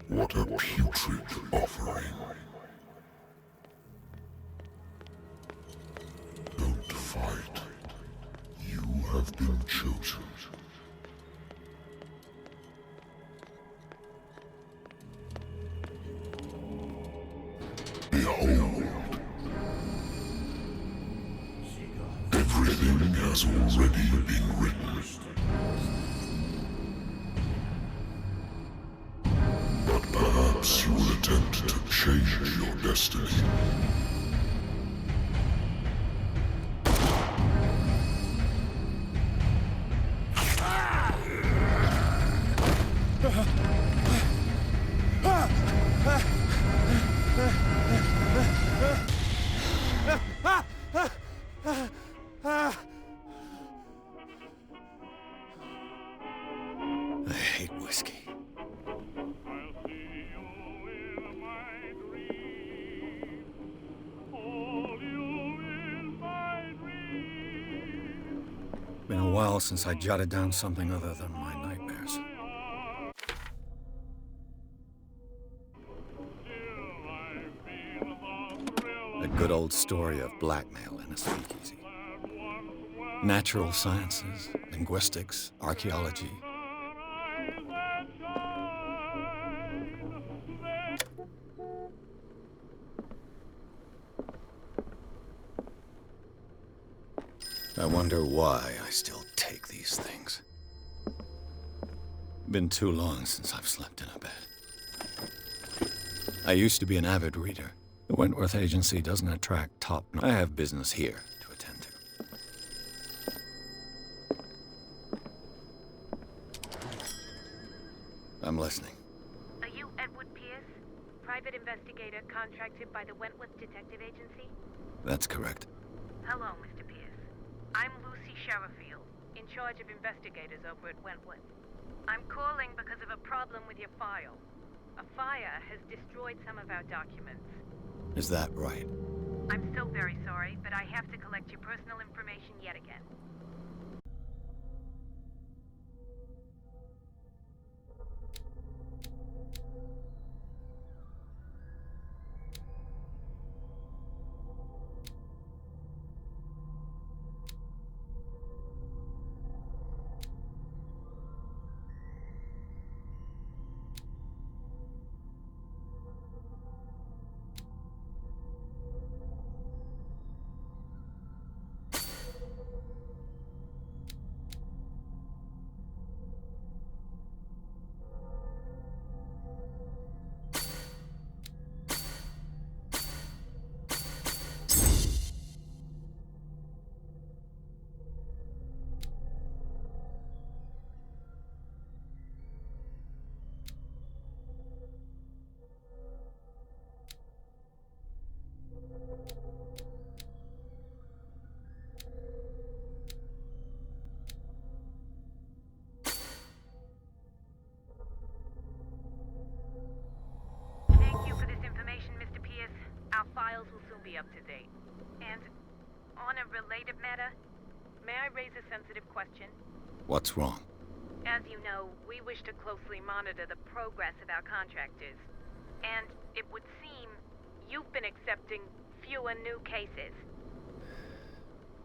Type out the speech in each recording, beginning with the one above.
What a putrid offering. Don't fight. You have been chosen. Behold. Everything has already been written. Perhaps you will attempt to change your destiny. I hate whiskey. Been a while since I jotted down something other than my nightmares. A good old story of blackmail in a speakeasy. Natural sciences, linguistics, archaeology. I wonder why I still take these things. Been too long since I've slept in a bed. I used to be an avid reader. The Wentworth Agency doesn't attract top... I have business here to attend to. I'm listening. Are you Edward Pierce, private investigator contracted by the Wentworth Detective Agency? That's correct. Hello, Mr. Pierce. I'm Lucy Sherifield, in charge of investigators over at Wentworth. I'm calling because of a problem with your file. A fire has destroyed some of our documents. Is that right? I'm so very sorry, but I have to collect your personal information yet again. files will soon be up to date. And on a related matter, may I raise a sensitive question? What's wrong? As you know, we wish to closely monitor the progress of our contractors. And it would seem you've been accepting fewer new cases.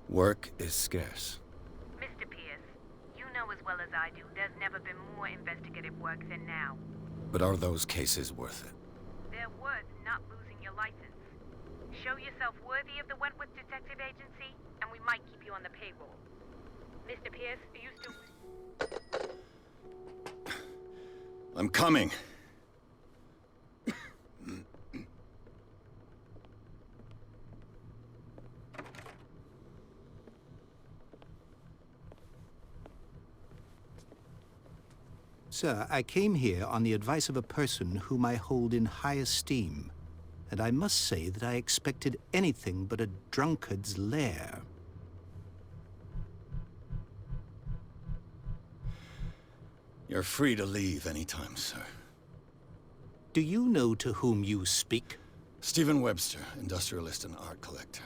Work is scarce. Mr. Pierce, you know as well as I do there's never been more investigative work than now. But are those cases worth it? They're worth not losing your license. Show yourself worthy of the Wentworth Detective Agency, and we might keep you on the payroll. Mr. Pierce, are you still... I'm coming. Sir, I came here on the advice of a person whom I hold in high esteem, and I must say that I expected anything but a drunkard's lair. You're free to leave anytime, sir. Do you know to whom you speak? Stephen Webster, industrialist and art collector.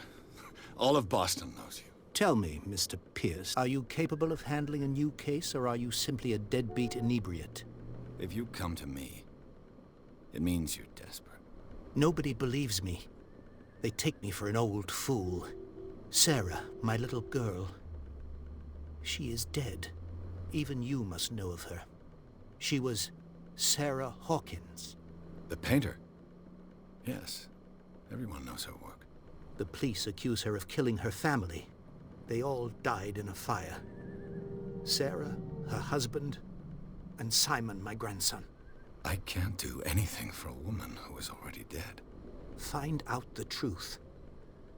All of Boston knows you. Tell me, Mr. Pierce, are you capable of handling a new case, or are you simply a deadbeat inebriate? If you come to me, it means you're desperate. Nobody believes me. They take me for an old fool. Sarah, my little girl, she is dead. Even you must know of her. She was Sarah Hawkins. The painter? Yes. Everyone knows her work. The police accuse her of killing her family. They all died in a fire. Sarah, her husband, and Simon, my grandson. I can't do anything for a woman who is already dead. Find out the truth.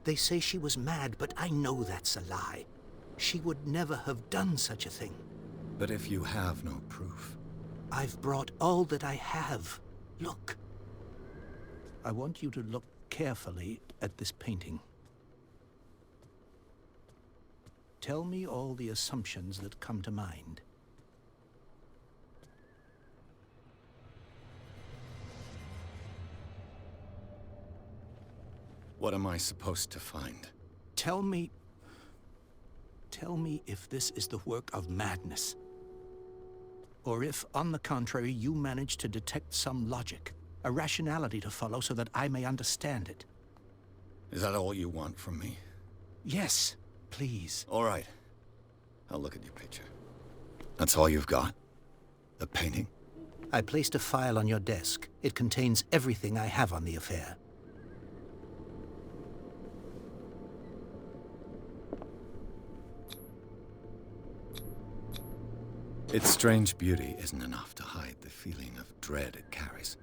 They say she was mad, but I know that's a lie. She would never have done such a thing. But if you have no proof... I've brought all that I have. Look. I want you to look carefully at this painting. Tell me all the assumptions that come to mind. What am I supposed to find? Tell me if this is the work of madness. Or if, on the contrary, you manage to detect some logic, a rationality to follow so that I may understand it. Is that all you want from me? Yes, please. All right. I'll look at your picture. That's all you've got? The painting? I placed a file on your desk. It contains everything I have on the affair. Its strange beauty isn't enough to hide the feeling of dread it carries.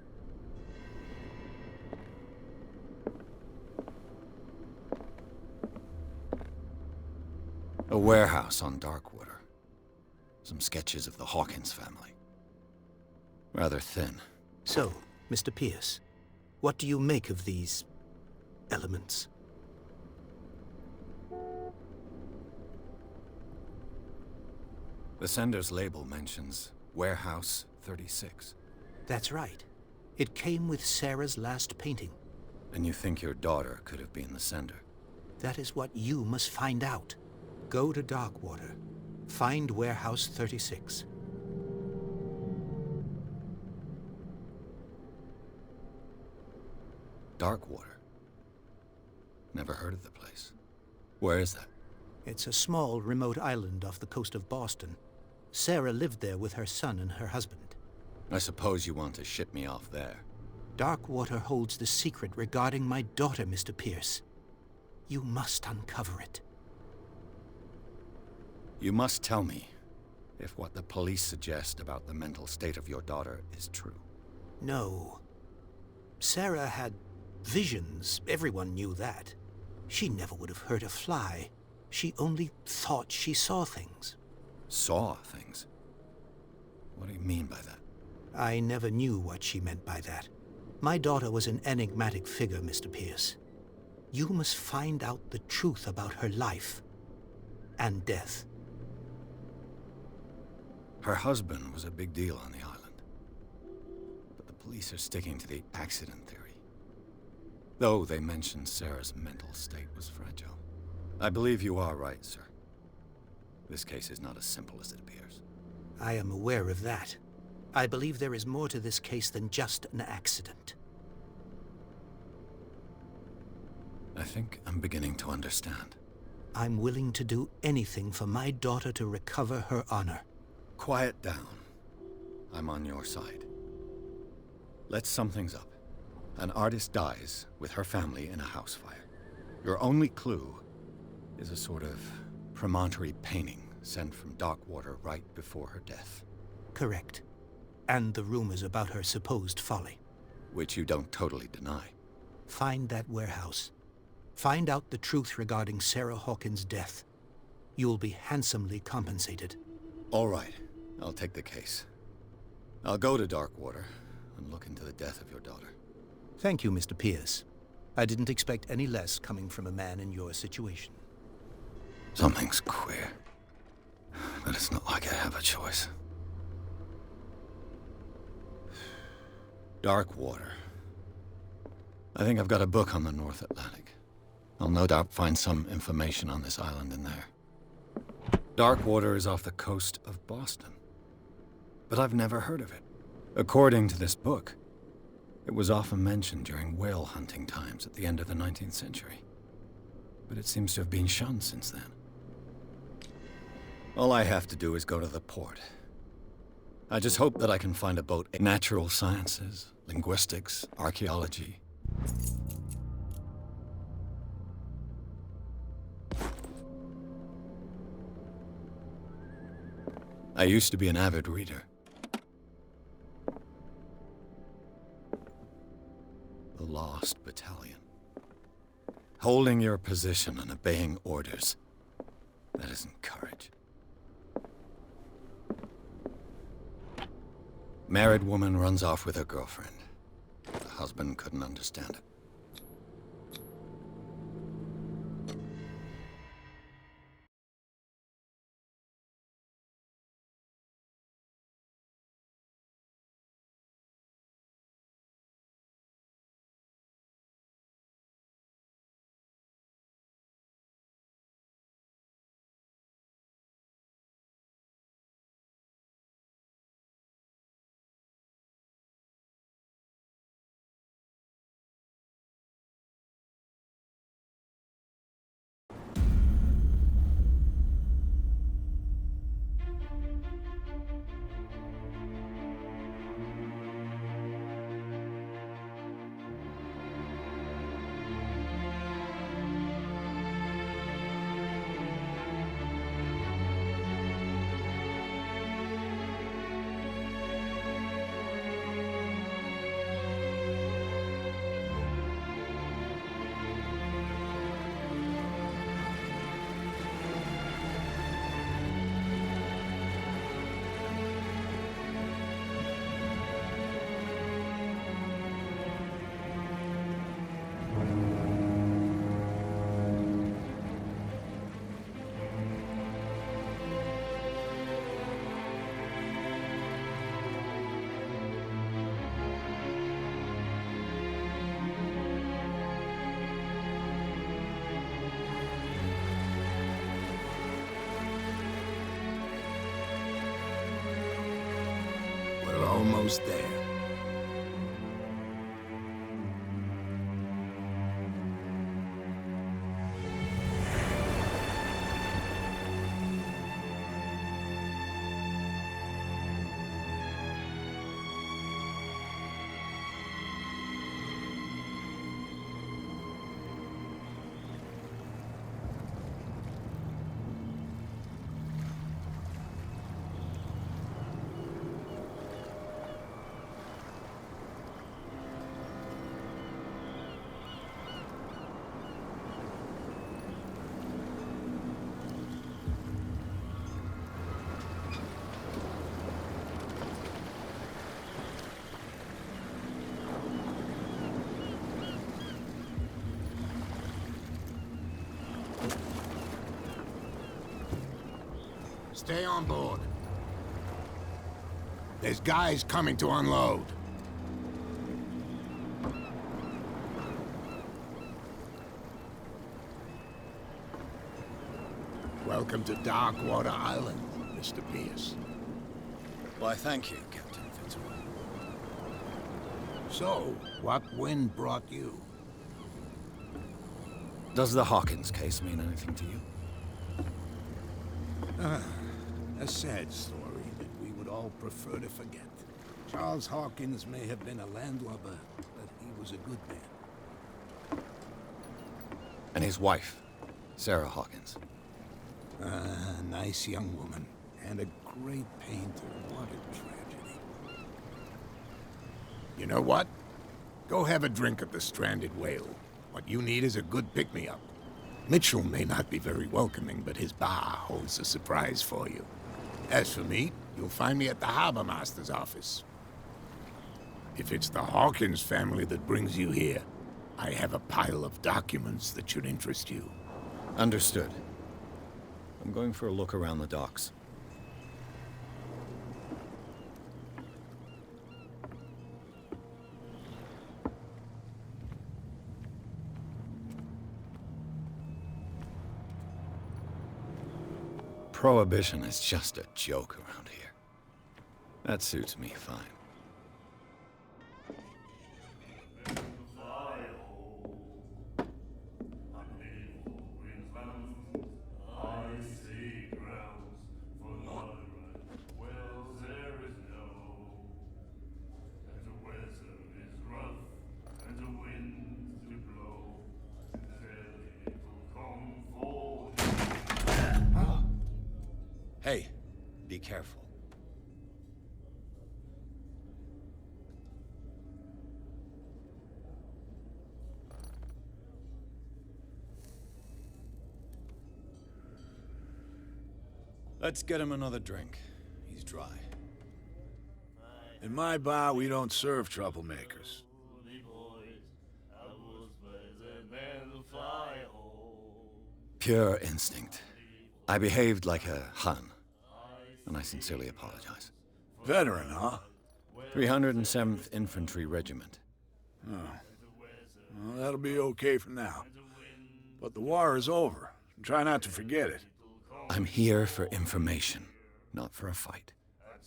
A warehouse on Darkwater. Some sketches of the Hawkins family. Rather thin. So, Mr. Pierce, what do you make of these elements? The sender's label mentions Warehouse 36. That's right. It came with Sarah's last painting. And you think your daughter could have been the sender? That is what you must find out. Go to Darkwater. Find Warehouse 36. Darkwater? Never heard of the place. Where is that? It's a small, remote island off the coast of Boston. Sarah lived there with her son and her husband. I suppose you want to ship me off there. Darkwater holds the secret regarding my daughter, Mr. Pierce. You must uncover it. You must tell me if what the police suggest about the mental state of your daughter is true. No. Sarah had visions. Everyone knew that. She never would have hurt a fly. She only thought she saw things. Saw things? What do you mean by that? I never knew what she meant by that. My daughter was an enigmatic figure, Mr. Pierce. You must find out the truth about her life and death. Her husband was a big deal on the island. But the police are sticking to the accident theory. though they mentioned Sarah's mental state was fragile. I believe you are right, sir. This case is not as simple as it appears. I am aware of that. I believe there is more to this case than just an accident. I think I'm beginning to understand. I'm willing to do anything for my daughter to recover her honor. Quiet down. I'm on your side. Let's sum things up. An artist dies with her family in a house fire. Your only clue is a sort of promontory painting sent from Darkwater right before her death. Correct. And the rumors about her supposed folly. Which you don't totally deny. Find that warehouse. Find out the truth regarding Sarah Hawkins' death. You'll be handsomely compensated. All right. I'll take the case. I'll go to Darkwater and look into the death of your daughter. Thank you, Mr. Pierce. I didn't expect any less coming from a man in your situation. Something's queer. But it's not like I have a choice. Darkwater. I think I've got a book on the North Atlantic. I'll no doubt find some information on this island in there. Darkwater is off the coast of Boston. But I've never heard of it. According to this book, it was often mentioned during whale hunting times at the end of the 19th century. But it seems to have been shunned since then. All I have to do is go to the port. I just hope that I can find a boat in natural sciences, linguistics, archaeology. I used to be an avid reader. The Lost Battalion. Holding your position and obeying orders. That isn't courage. Married woman runs off with her girlfriend. The husband couldn't understand it. Almost there. Stay on board. There's guys coming to unload. Welcome to Darkwater Island, Mr. Pierce. Why, thank you, Captain Fitzroy. So, what wind brought you? Does the Hawkins case mean anything to you? A sad story that we would all prefer to forget. Charles Hawkins may have been a landlubber, but he was a good man. And his wife, Sarah Hawkins. A nice young woman, and a great painter. What a tragedy. You know what? Go have a drink at the Stranded Whale. What you need is a good pick-me-up. Mitchell may not be very welcoming, but his bar holds a surprise for you. As for me, you'll find me at the Harbor Master's office. If it's the Hawkins family that brings you here, I have a pile of documents that should interest you. Understood. I'm going for a look around the docks. Prohibition is just a joke around here. That suits me fine. Hey, be careful. Let's get him another drink. He's dry. In my bar, we don't serve troublemakers. Pure instinct. I behaved like a Hun, and I sincerely apologize. Veteran, huh? 307th Infantry Regiment. Oh. Well, that'll be okay for now. But the war is over. Try not to forget it. I'm here for information, not for a fight.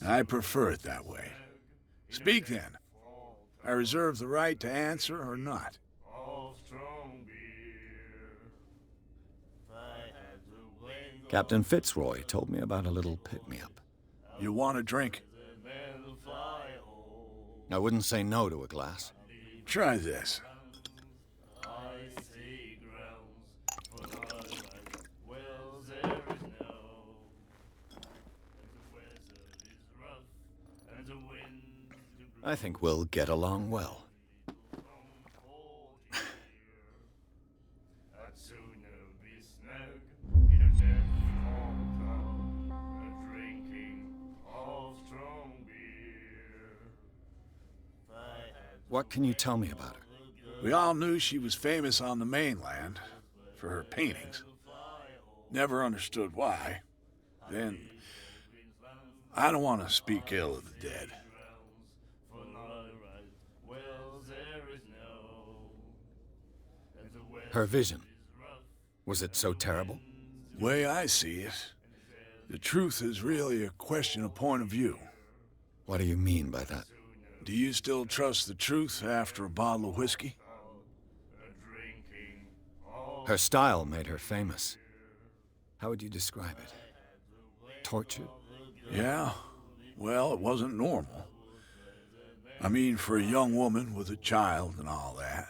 I prefer it that way. Speak then. I reserve the right to answer or not. Captain Fitzroy told me about a little pick-me-up. You want a drink? I wouldn't say no to a glass. Try this. I think we'll get along well. What can you tell me about her? We all knew she was famous on the mainland for her paintings. Never understood why. Then, I don't want to speak ill of the dead. Her vision. Was it so terrible? The way I see it, the truth is really a question of point of view. What do you mean by that? Do you still trust the truth after a bottle of whiskey? Her style made her famous. How would you describe it? Tortured? Yeah. Well, it wasn't normal. I mean, for a young woman with a child and all that.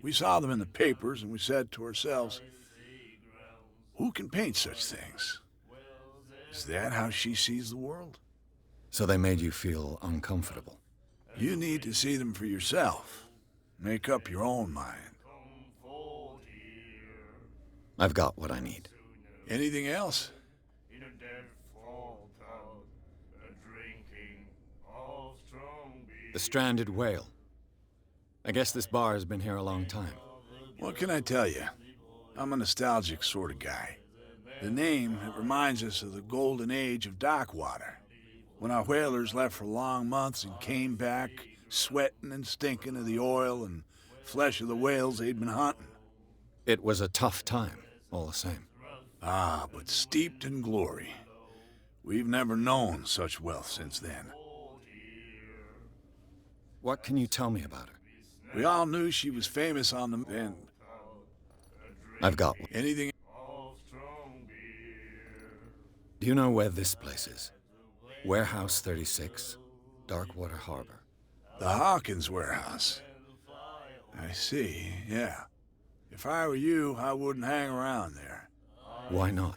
We saw them in the papers and we said to ourselves, who can paint such things? Is that how she sees the world? So they made you feel uncomfortable? You need to see them for yourself. Make up your own mind. I've got what I need. Anything else? The Stranded Whale. I guess this bar has been here a long time. What can I tell you? I'm a nostalgic sort of guy. The name, it reminds us of the golden age of Darkwater, when our whalers left for long months and came back sweating and stinking of the oil and flesh of the whales they'd been hunting. It was a tough time, all the same. Ah, but steeped in glory. We've never known such wealth since then. What can you tell me about her? We all knew she was famous on the end. I've got one. Anything? Do you know where this place is? Warehouse 36, Darkwater Harbor. The Hawkins warehouse. I see, yeah. If I were you, I wouldn't hang around there. Why not?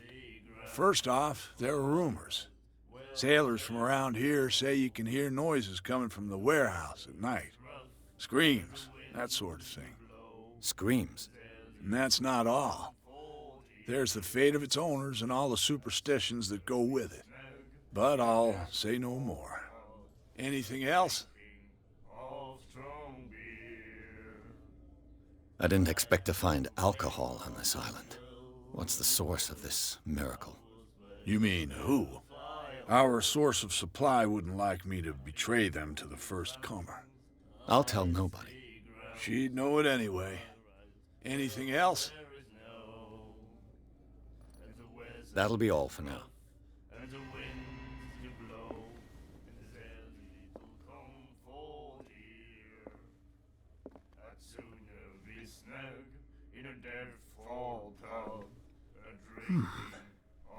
First off, there are rumors. Sailors from around here say you can hear noises coming from the warehouse at night. Screams, that sort of thing. Screams? And that's not all. There's the fate of its owners and all the superstitions that go with it. But I'll say no more. Anything else? I didn't expect to find alcohol on this island. What's the source of this miracle? You mean who? Our source of supply wouldn't like me to betray them to the first comer. I'll tell nobody. She'd know it anyway. Anything else? That'll be all for now.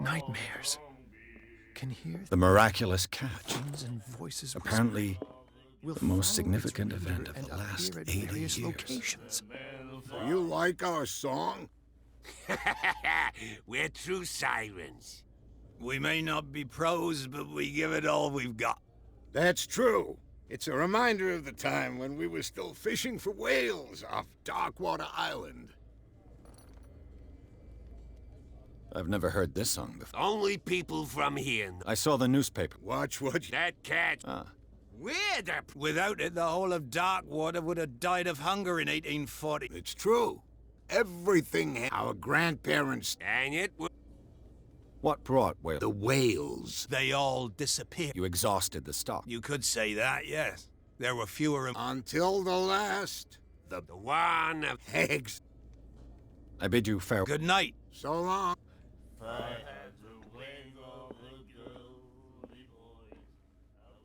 Nightmares. Can hear The miraculous catch. things and voices. Apparently, We'll the most follow significant its event route of the and last appear at 80 various years. locations. You like our song? We're true sirens. We may not be pros, but we give it all we've got. That's true. It's a reminder of the time when we were still fishing for whales off Darkwater Island. I've never heard this song before. Only people from here know. I saw the newspaper. Watch what you... That cat. Ah, We're the... Without it, the whole of Darkwater would have died of hunger in 1840. It's true. Everything our grandparents... Dang it. what brought whale? The whales. They all disappeared. You exhausted the stock. You could say that, yes. There were fewer of... Until the last. The one of... Eggs. I bid you farewell. Good night. So long.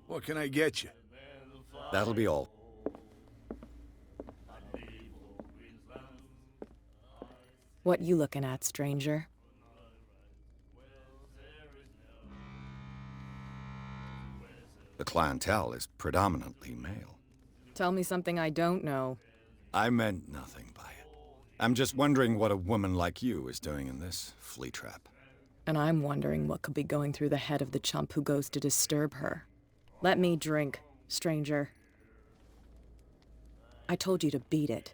What can I get you? That'll be all. What you looking at, stranger? The clientele is predominantly male. Tell me something I don't know. I meant nothing by it. I'm just wondering what a woman like you is doing in this flea trap. And I'm wondering what could be going through the head of the chump who goes to disturb her. Let me drink, stranger. I told you to beat it.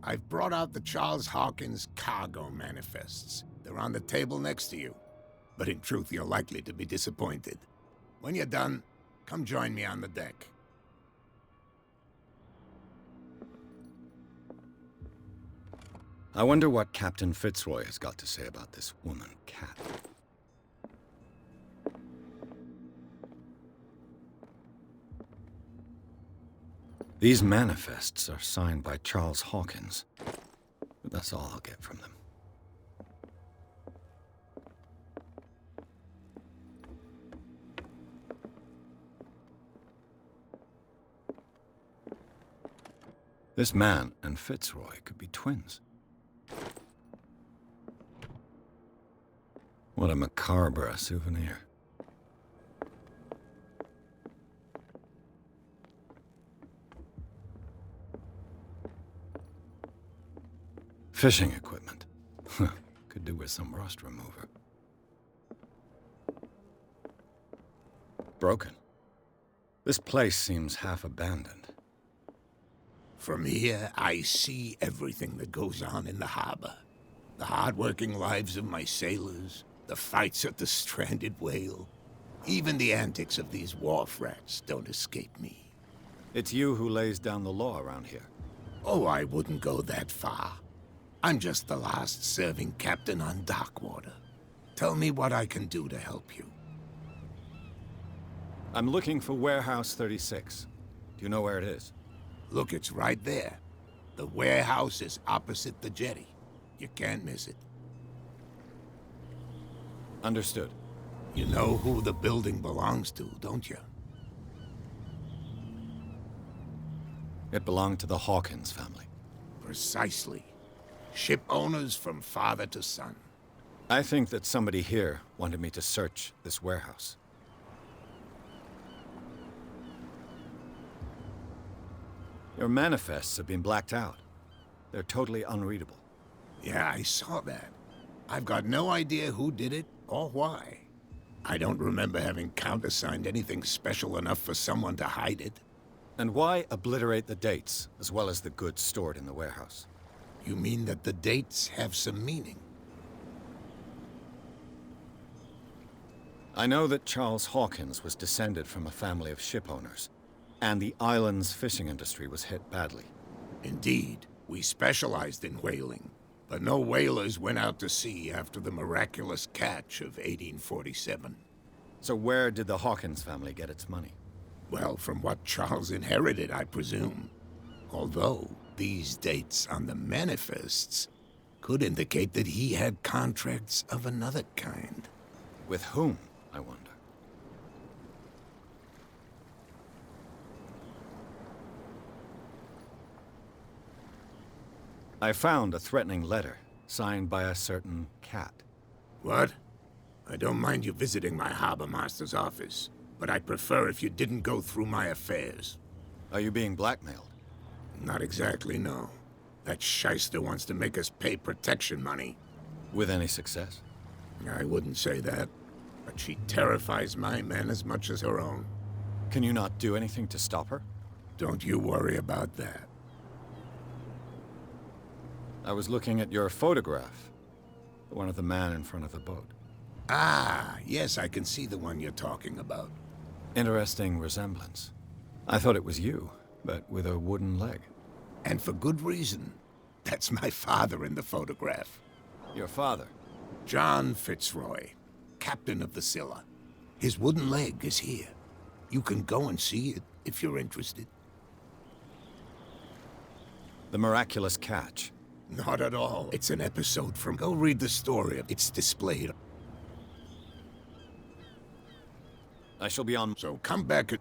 I've brought out the Charles Hawkins cargo manifests. They're on the table next to you. But in truth, you're likely to be disappointed. When you're done, come join me on the deck. I wonder what Captain Fitzroy has got to say about this woman cat. These manifests are signed by Charles Hawkins, but that's all I'll get from them. This man and Fitzroy could be twins. What a macabre souvenir. Fishing equipment. Could do with with some rust remover. Broken. This place seems half abandoned. From here, I see everything that goes on in the harbor. The hard-working lives of my sailors, the fights at the stranded whale. Even the antics of these wharf rats don't escape me. It's you who lays down the law around here. Oh, I wouldn't go that far. I'm just the last serving captain on Darkwater. Tell me what I can do to help you. I'm looking for Warehouse 36. Do you know where it is? Look, it's right there. The warehouse is opposite the jetty. You can't miss it. Understood. You know who the building belongs to, don't you? It belonged to the Hawkins family. Precisely. Ship owners from father to son. I think that somebody here wanted me to search this warehouse. Your manifests have been blacked out. They're totally unreadable. Yeah, I saw that. I've got no idea who did it or why. I don't remember having countersigned anything special enough for someone to hide it. And why obliterate the dates, as well as the goods stored in the warehouse? You mean that the dates have some meaning? I know that Charles Hawkins was descended from a family of ship owners, and the island's fishing industry was hit badly. Indeed, we specialized in whaling, but no whalers went out to sea after the miraculous catch of 1847. So where did the Hawkins family get its money? Well, from what Charles inherited, I presume. Although, these dates on the manifests could indicate that he had contracts of another kind. With whom, I wonder? I found a threatening letter, signed by a certain cat. What? I don't mind you visiting my harbor master's office, but I'd prefer if you didn't go through my affairs. Are you being blackmailed? Not exactly, no. That shyster wants to make us pay protection money. With any success? I wouldn't say that, but she terrifies my men as much as her own. Can you not do anything to stop her? Don't you worry about that. I was looking at your photograph. The one of the man in front of the boat. Ah, yes, I can see the one you're talking about. Interesting resemblance. I thought it was you, but with a wooden leg. And for good reason. That's my father in the photograph. Your father? John Fitzroy, captain of the Scylla. His wooden leg is here. You can go and see it if you're interested. The miraculous catch. Not at all. It's an episode from... Go read the story. It's displayed. I shall be on... So come back at...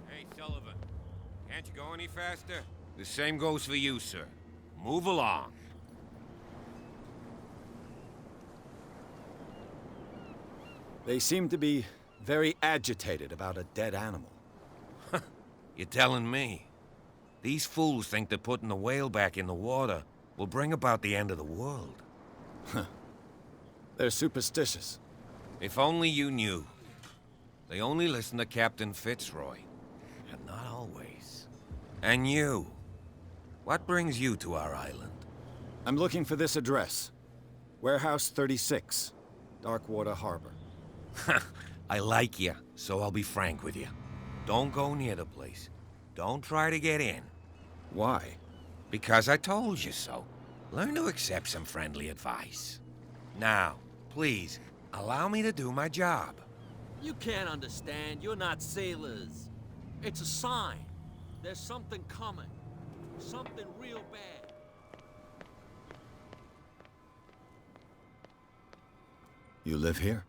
Hey, Sullivan. Can't you go any faster? The same goes for you, sir. Move along. They seem to be very agitated about a dead animal. You're telling me? These fools think that putting the whale back in the water will bring about the end of the world. They're superstitious. If only you knew. They only listen to Captain Fitzroy. And not always. And you. What brings you to our island? I'm looking for this address. Warehouse 36, Darkwater Harbor. I like you, so I'll be frank with you. Don't go near the place. Don't try to get in. Why? Because I told you so. Learn to accept some friendly advice. Now, please, allow me to do my job. You can't understand. You're not sailors. It's a sign. There's something coming. Something real bad. You live here?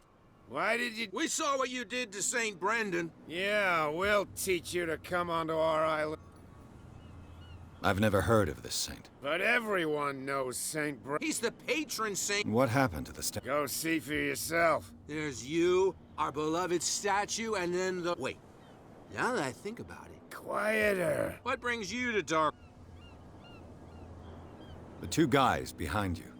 Why did you... We saw what you did to St. Brendan. Yeah, we'll teach you to come onto our island. I've never heard of this saint. But everyone knows St. Brendan. He's the patron saint. What happened to the statue? Go see for yourself. There's you, our beloved statue, and then the... Wait. Now that I think about it... Quieter. What brings you to Dark... The two guys behind you.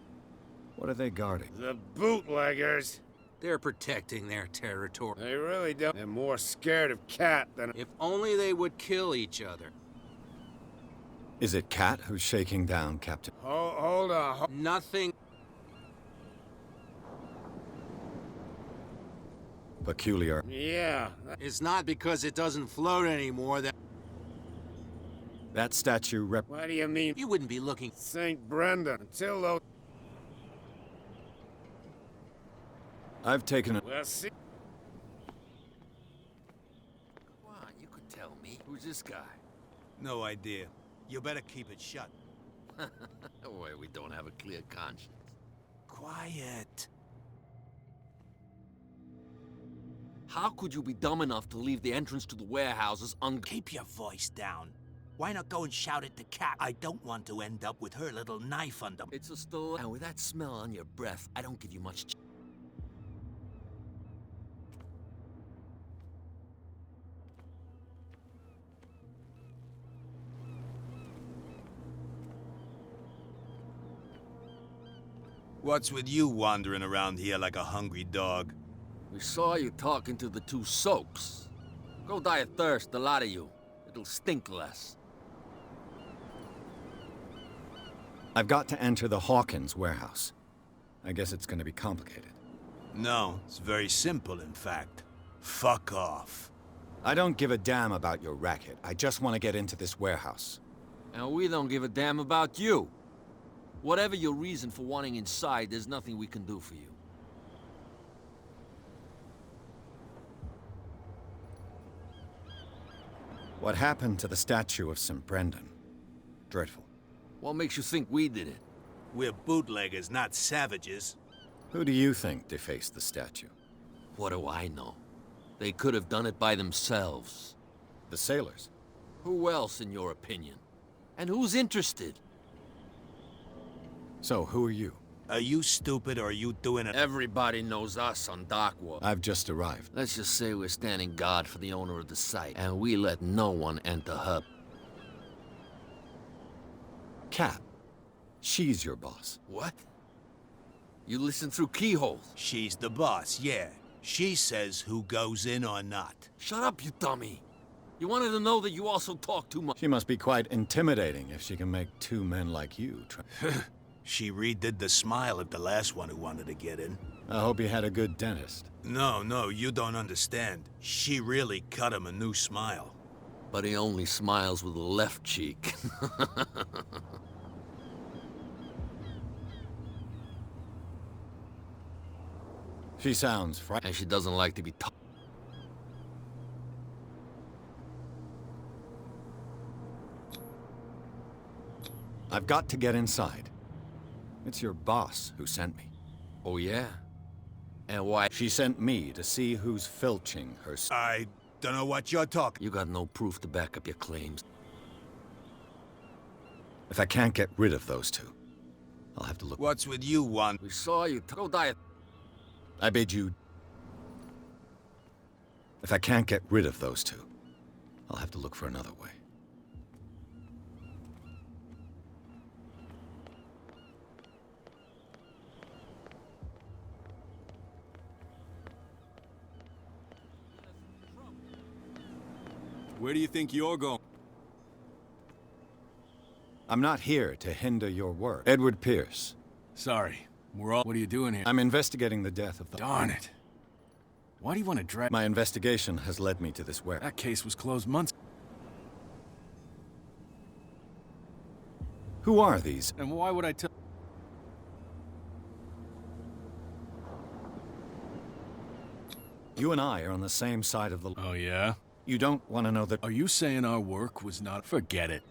What are they guarding? The bootleggers. They're protecting their territory. They really don't. They're more scared of Cat than... If only they would kill each other. Is it Cat who's shaking down Captain? Hold on. Nothing... Peculiar. Yeah. It's not because it doesn't float anymore that... That statue What do you mean? You wouldn't be looking... St. Brendan. Until those... I've taken it. Well, see... Come on, you could tell me. Who's this guy? No idea. You better keep it shut. Boy, we don't have a clear conscience. Quiet. How could you be dumb enough to leave the entrance to the warehouses Keep your voice down. Why not go and shout at the cat? I don't want to end up with her little knife under... It's a store, and with that smell on your breath, I don't give you much... What's with you wandering around here like a hungry dog? We saw you talking to the two soaks. Go die of thirst, the lot of you. It'll stink less. I've got to enter the Hawkins warehouse. I guess it's gonna be complicated. No, it's very simple, in fact. Fuck off. I don't give a damn about your racket. I just want to get into this warehouse. And we don't give a damn about you. Whatever your reason for wanting inside, there's nothing we can do for you. What happened to the statue of St. Brendan? Dreadful. What makes you think we did it? We're bootleggers, not savages. Who do you think defaced the statue? What do I know? They could have done it by themselves. The sailors. Who else, in your opinion? And who's interested? So, who are you? Are you stupid or are you doing it? Everybody knows us on Darkwater. I've just arrived. Let's just say we're standing guard for the owner of the site, and we let no one enter her. Cat. She's your boss. What? You listen through keyholes. She's the boss, yeah. She says who goes in or not. Shut up, you dummy. You wanted to know that you also talk too much. She must be quite intimidating if she can make two men like you try. She redid the smile at the last one who wanted to get in. I hope you had a good dentist. No, you don't understand. She really cut him a new smile. But he only smiles with the left cheek. She sounds frightened. And she doesn't like to be taught. I've got to get inside. It's your boss who sent me. Oh, yeah? And why? She sent me to see who's filching her I don't know what you're talking. You got no proof to back up your claims. If I can't get rid of those two, I'll have to look. What's with you, one? We saw you. Go die. I bid you... If I can't get rid of those two, I'll have to look for another way. Where do you think you're going? I'm not here to hinder your work. Edward Pierce. Sorry, we're all... What are you doing here? I'm investigating the death of the... Darn it. Why do you want to drag... My investigation has led me to this warehouse. That case was closed months... Who are these? And why would I tell... You and I are on the same side of the... Oh, yeah? You don't want to know that... Are you saying our work was not... Forget it.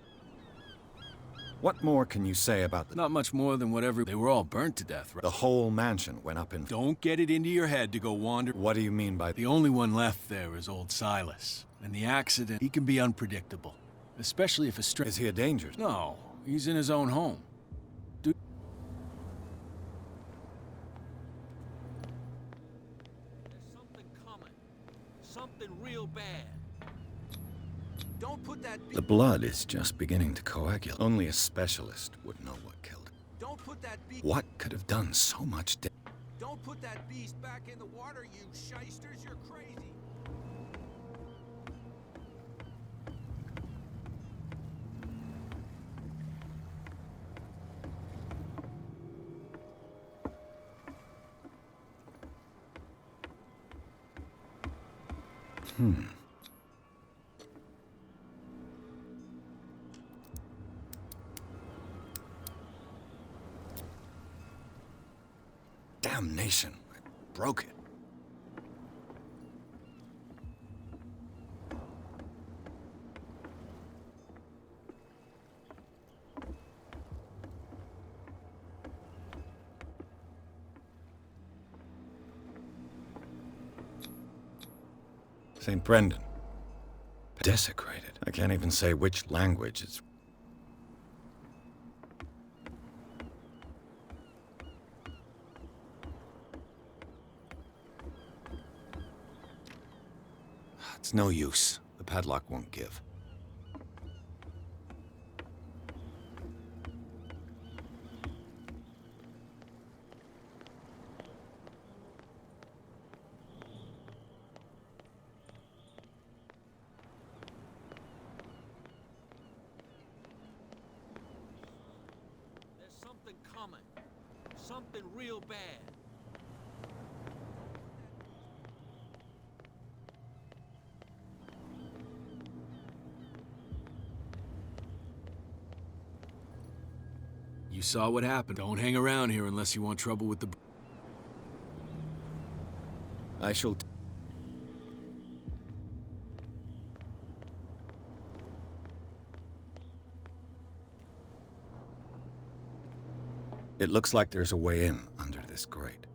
What more can you say about the... Not much more than whatever. They were all burnt to death, right? The whole mansion went up in... Don't get it into your head to go wander. What do you mean by... The only one left there is old Silas. And the accident, he can be unpredictable. Especially if a stray... Is he a danger? No, he's in his own home. There's something coming. Something real bad. Don't put that The blood is just beginning to coagulate. Only a specialist would know what killed him. Don't put that beast. What could have done so much damage? Don't put that beast back in the water, you shysters. You're crazy. Damnation. I broke it. St. Brendan. Desecrated. I can't even say which language it's... It's no use. The padlock won't give. There's something coming. Something real bad. You saw what happened. Don't hang around here unless you want trouble with the... I shall... It looks like there's a way in under this grate.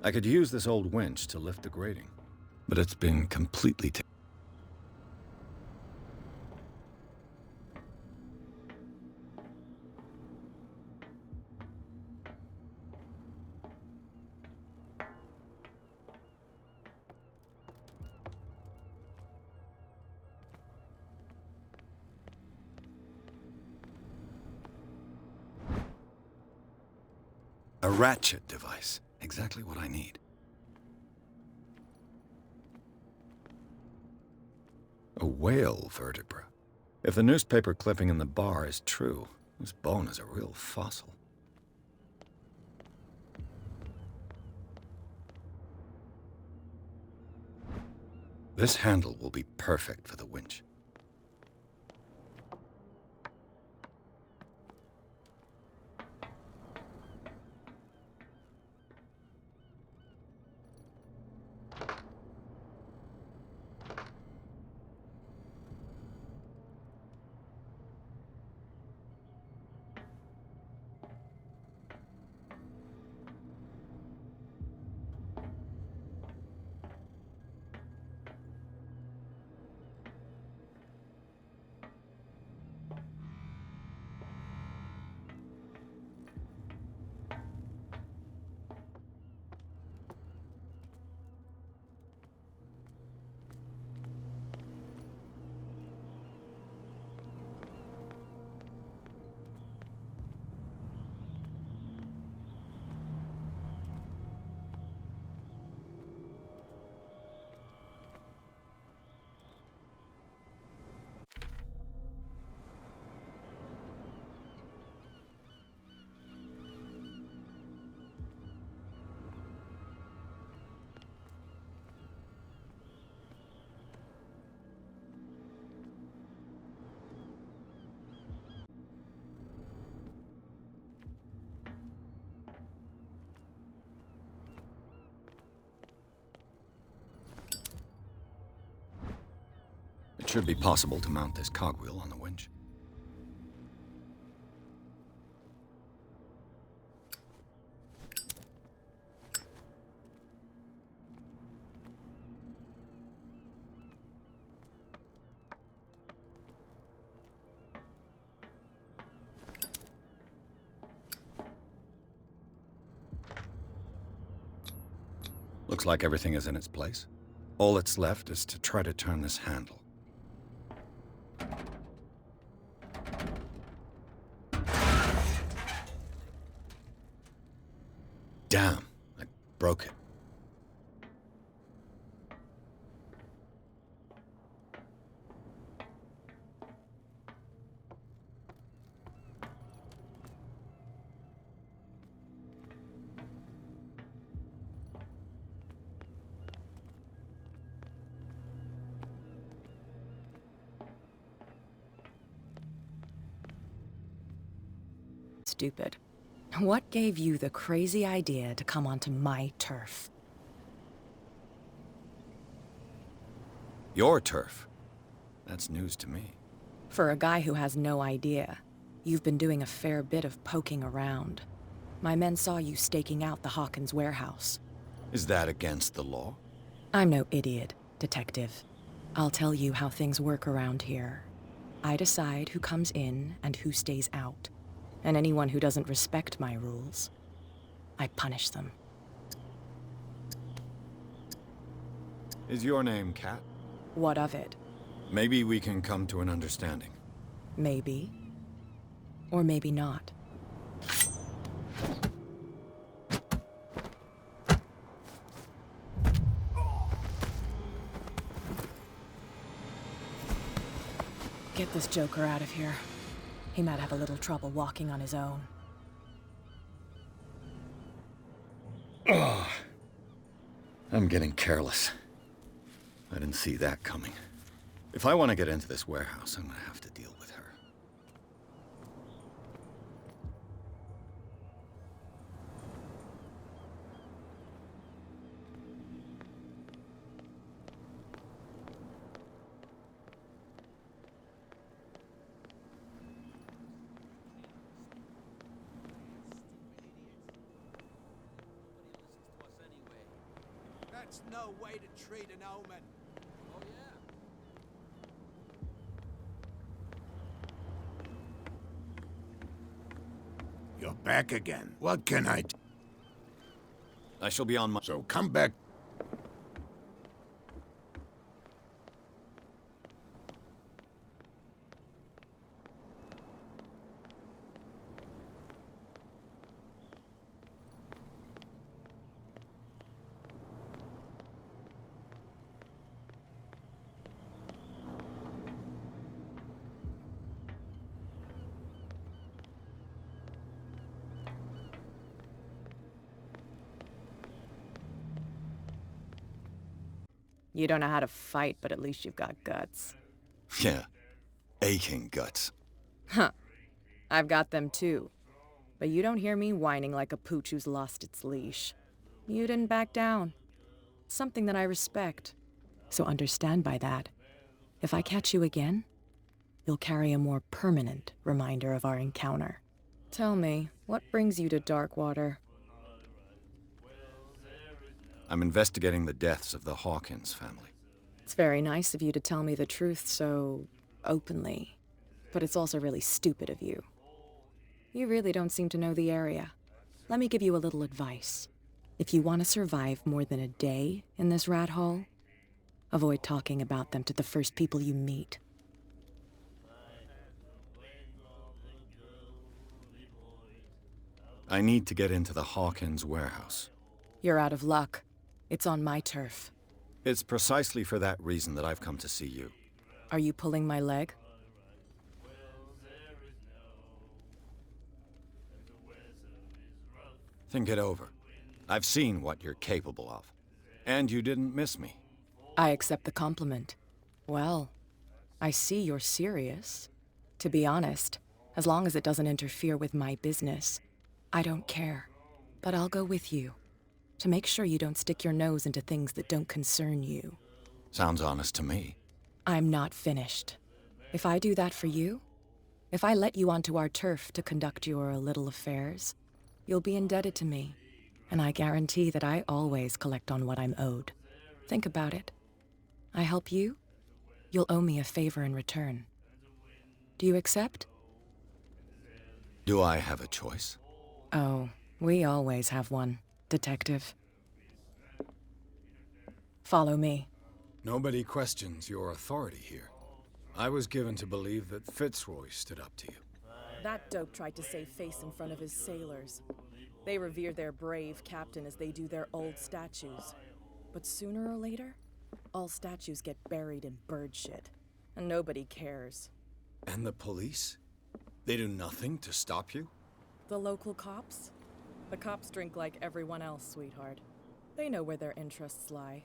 I could use this old winch to lift the grating, but it's been completely a ratchet device. Exactly what I need. A whale vertebra. If the newspaper clipping in the bar is true, this bone is a real fossil. This handle will be perfect for the winch. Should be possible to mount this cogwheel on the winch. Looks like everything is in its place. All that's left is to try to turn this handle. Damn, I broke it. Stupid. What gave you the crazy idea to come onto my turf? Your turf? That's news to me. For a guy who has no idea, you've been doing a fair bit of poking around. My men saw you staking out the Hawkins warehouse. Is that against the law? I'm no idiot, Detective. I'll tell you how things work around here. I decide who comes in and who stays out. And anyone who doesn't respect my rules, I punish them. Is your name Kat? What of it? Maybe we can come to an understanding. Maybe. Or maybe not. Get this joker out of here. He might have a little trouble walking on his own. Oh, I'm getting careless. I didn't see that coming. If I want to get into this warehouse, I'm gonna have to deal with her. That's no way to treat an omen. Oh, yeah. You're back again. What can I do? I shall be on my... So come back. You don't know how to fight, but at least you've got guts. Yeah, aching guts. Huh. I've got them too. But you don't hear me whining like a pooch who's lost its leash. You didn't back down. Something that I respect. So understand by that, if I catch you again, you'll carry a more permanent reminder of our encounter. Tell me, what brings you to Darkwater? I'm investigating the deaths of the Hawkins family. It's very nice of you to tell me the truth so openly, but it's also really stupid of you. You really don't seem to know the area. Let me give you a little advice. If you want to survive more than a day in this rat hole, avoid talking about them to the first people you meet. I need to get into the Hawkins warehouse. You're out of luck. It's on my turf. It's precisely for that reason that I've come to see you. Are you pulling my leg? Think it over. I've seen what you're capable of. And you didn't miss me. I accept the compliment. Well, I see you're serious. To be honest, as long as it doesn't interfere with my business, I don't care. But I'll go with you, to make sure you don't stick your nose into things that don't concern you. Sounds honest to me. I'm not finished. If I do that for you, if I let you onto our turf to conduct your little affairs, you'll be indebted to me, and I guarantee that I always collect on what I'm owed. Think about it. I help you, you'll owe me a favor in return. Do you accept? Do I have a choice? Oh, we always have one, Detective. Follow me. Nobody questions your authority here. I was given to believe that Fitzroy stood up to you. That dope tried to save face in front of his sailors. They revere their brave captain as they do their old statues. But sooner or later, all statues get buried in bird shit, and nobody cares. And the police? They do nothing to stop you? The local cops? The cops drink like everyone else, sweetheart. They know where their interests lie.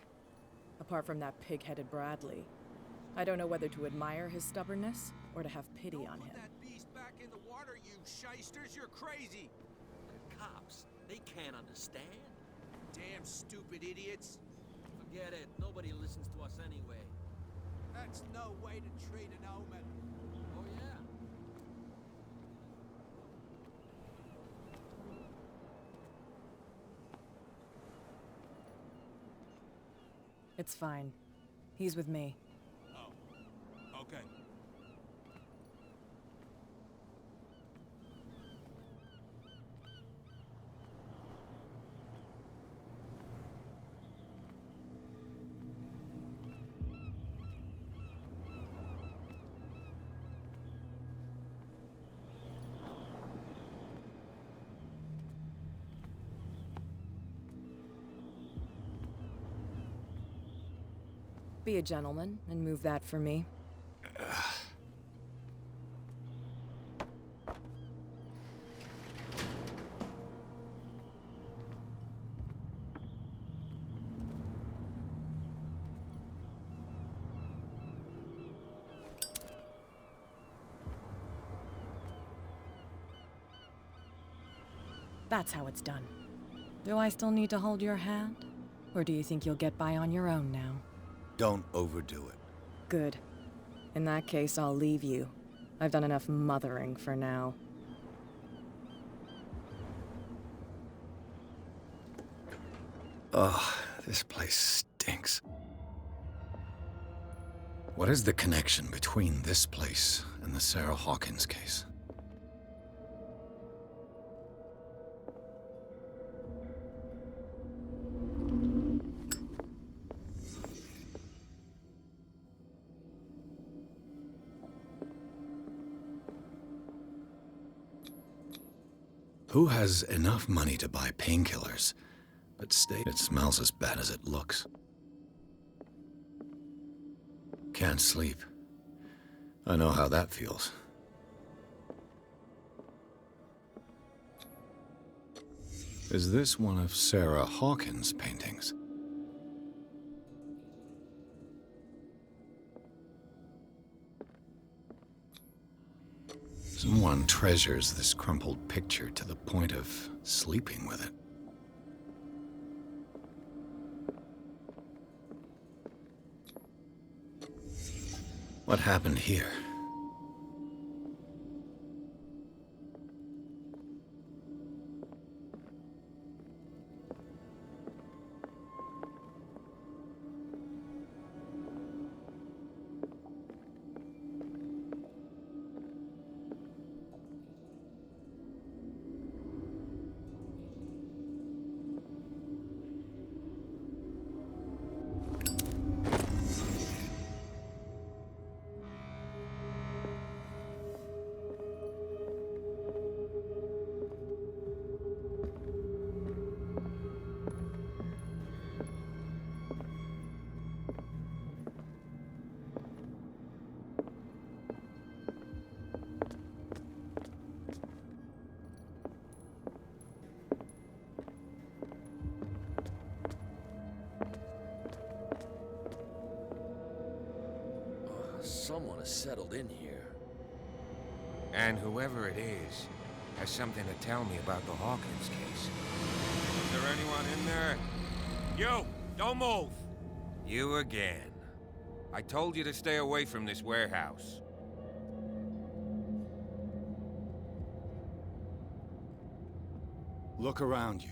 Apart from that pig-headed Bradley, I don't know whether to admire his stubbornness or to have pity on him. Put that beast back in the water, you shysters! You're crazy! The cops, they can't understand. Damn stupid idiots! Forget it. Nobody listens to us anyway. That's no way to treat an omen. Oh, yeah? It's fine. He's with me. Oh, okay. Be a gentleman and move that for me. That's how it's done. Do I still need to hold your hand? Or do you think you'll get by on your own now? Don't overdo it. Good. In that case, I'll leave you. I've done enough mothering for now. Ugh, this place stinks. What is the connection between this place and the Sarah Hawkins case? Who has enough money to buy painkillers, but it smells as bad as it looks? Can't sleep. I know how that feels. Is this one of Sarah Hawkins' paintings? Someone treasures this crumpled picture to the point of sleeping with it. What happened here? Someone has settled in here. And whoever it is has something to tell me about the Hawkins case. Is there anyone in there? You! Don't move! You again. I told you to stay away from this warehouse. Look around you.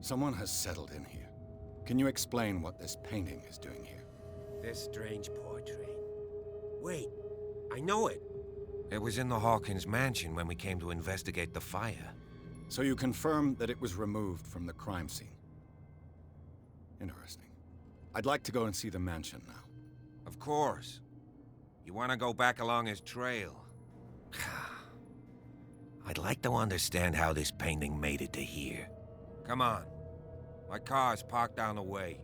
Someone has settled in here. Can you explain what this painting is doing here? This strange portrait. Wait, I know it. It was in the Hawkins mansion when we came to investigate the fire. So you confirm that it was removed from the crime scene. Interesting. I'd like to go and see the mansion now. Of course. You want to go back along his trail? I'd like to understand how this painting made it to here. Come on. My car's parked down the way.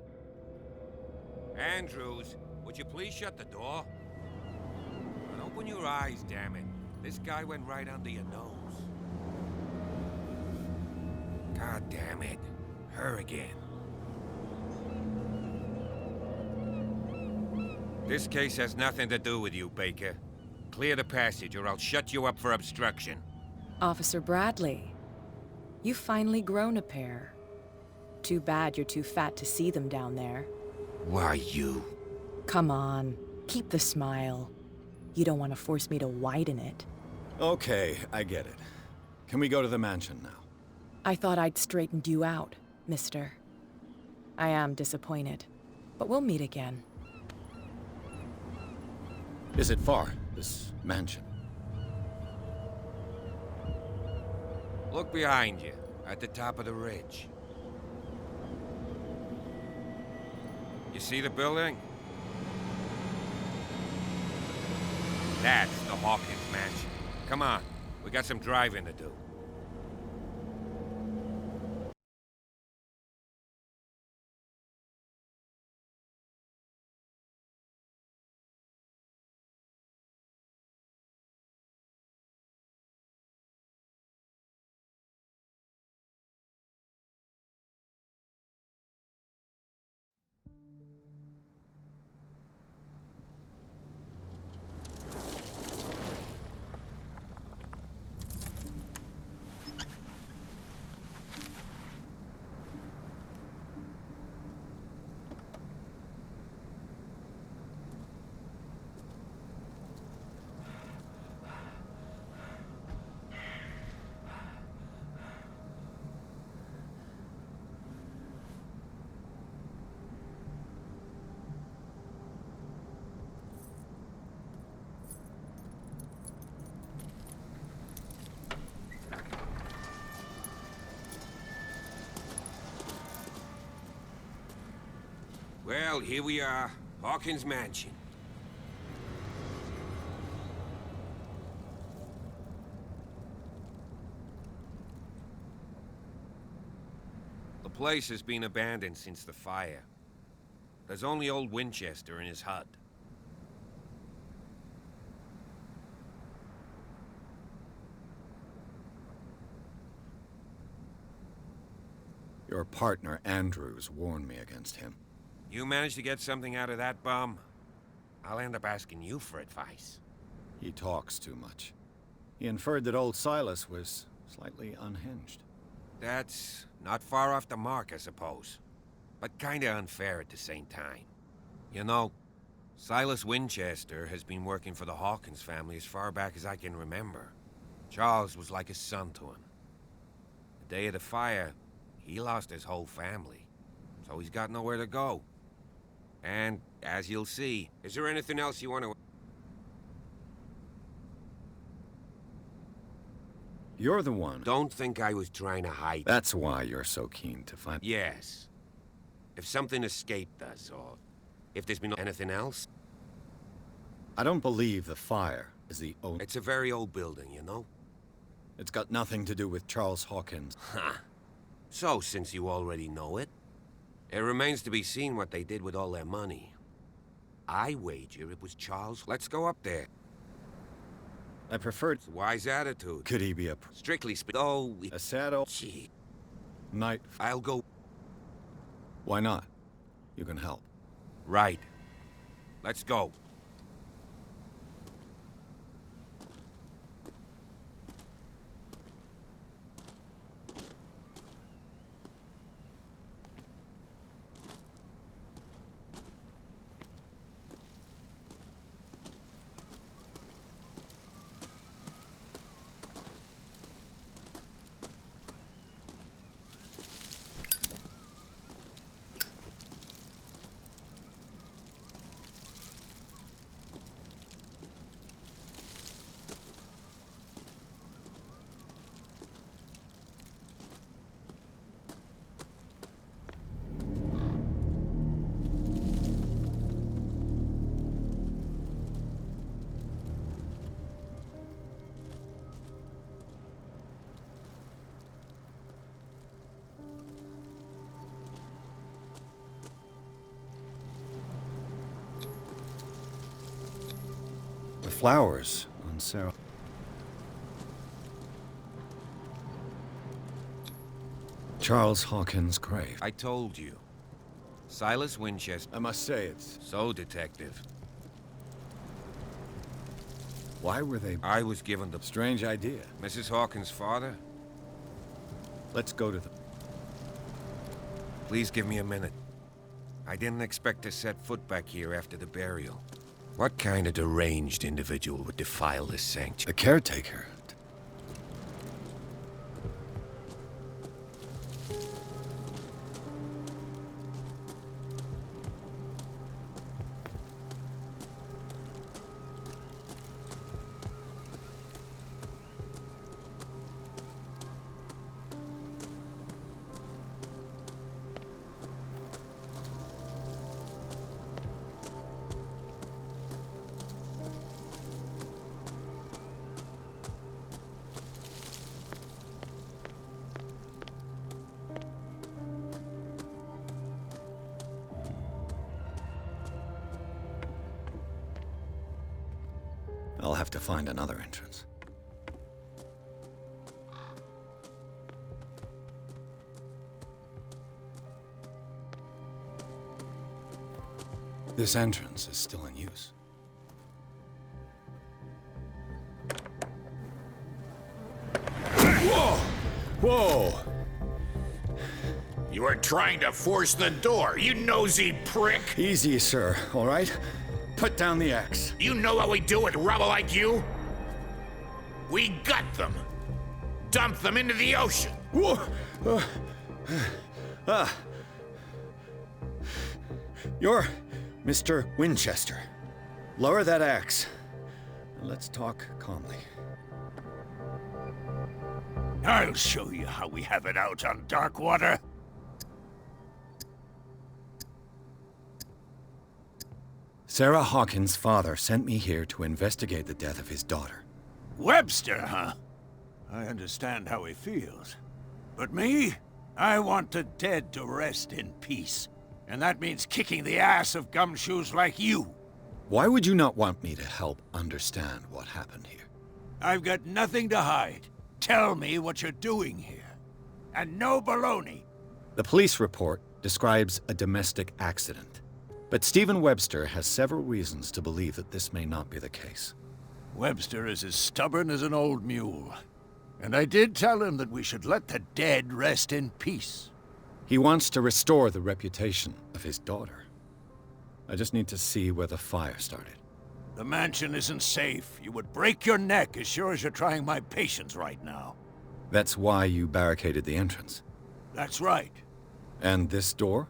Andrews, would you please shut the door? And open your eyes, damn it. This guy went right under your nose. God damn it. Her again. This case has nothing to do with you, Baker. Clear the passage or I'll shut you up for obstruction. Officer Bradley, you've finally grown a pair. Too bad you're too fat to see them down there. Why, you? Come on, keep the smile. You don't want to force me to widen it. Okay, I get it. Can we go to the mansion now? I thought I'd straightened you out, mister. I am disappointed, but we'll meet again. Is it far, this mansion? Look behind you, at the top of the ridge. You see the building? That's the Hawkins mansion. Come on, we got some driving to do. Well, here we are, Hawkins Mansion. The place has been abandoned since the fire. There's only old Winchester in his hut. Your partner, Andrews, warned me against him. You managed to get something out of that bum? I'll end up asking you for advice. He talks too much. He inferred that old Silas was slightly unhinged. That's not far off the mark, I suppose. But kinda unfair at the same time. You know, Silas Winchester has been working for the Hawkins family as far back as I can remember. Charles was like a son to him. The day of the fire, he lost his whole family. So he's got nowhere to go. And, as you'll see, is there anything else you want to... You're the one. Don't think I was trying to hide... That's why you're so keen to find... Yes. If something escaped us, or if there's been anything else... I don't believe the fire is the only... It's a very old building, you know? It's got nothing to do with Charles Hawkins. Ha! So, since you already know it, it remains to be seen what they did with all their money. I wager it was Charles. Let's go up there. I preferred... It's a wise attitude. Could he be a... Strictly oh... A sad old... Gee. Night... I'll go... Why not? You can help. Right. Let's go. flowers on Sarah. Charles Hawkins' grave. I told you. Silas Winchester. I must say, it's... So, Detective. Why were they... I was given the... Strange idea. Mrs. Hawkins' father? Let's go to the... Please give me a minute. I didn't expect to set foot back here after the burial. What kind of deranged individual would defile this sanctuary? The caretaker. I'll have to find another entrance. This entrance is still in use. Whoa! Whoa! You are trying to force the door, you nosy prick! Easy, sir, all right? Put down the axe. You know what we do with rubble like you? We gut them. Dump them into the ocean. Whoa! You're Mr. Winchester. Lower that axe. And let's talk calmly. I'll show you how we have it out on Darkwater. Sarah Hawkins' father sent me here to investigate the death of his daughter. Webster, huh? I understand how he feels. But me? I want the dead to rest in peace. And that means kicking the ass of gumshoes like you. Why would you not want me to help understand what happened here? I've got nothing to hide. Tell me what you're doing here. And no baloney. The police report describes a domestic accident. But Stephen Webster has several reasons to believe that this may not be the case. Webster is as stubborn as an old mule. And I did tell him that we should let the dead rest in peace. He wants to restore the reputation of his daughter. I just need to see where the fire started. The mansion isn't safe. You would break your neck as sure as you're trying my patience right now. That's why you barricaded the entrance. That's right. And this door?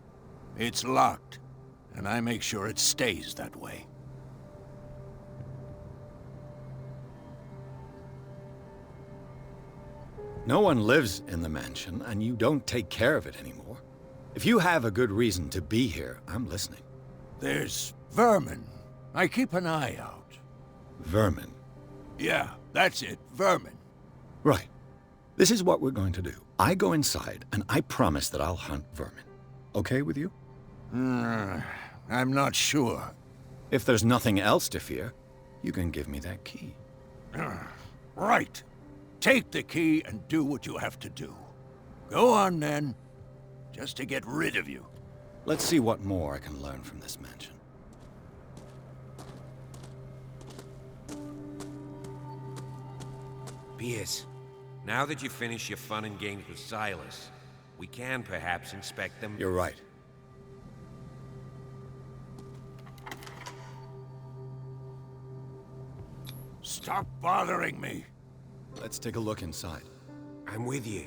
It's locked. And I make sure it stays that way. No one lives in the mansion, and you don't take care of it anymore. If you have a good reason to be here, I'm listening. There's vermin. I keep an eye out. Vermin? Yeah, that's it, vermin. Right. This is what we're going to do. I go inside, and I promise that I'll hunt vermin. Okay with you? I'm not sure. If there's nothing else to fear, you can give me that key. Right. Take the key and do what you have to do. Go on, then. Just to get rid of you. Let's see what more I can learn from this mansion. Pierce, now that you've finished your fun and games with Silas, we can perhaps inspect them. You're right. Stop bothering me. Let's take a look inside. I'm with you.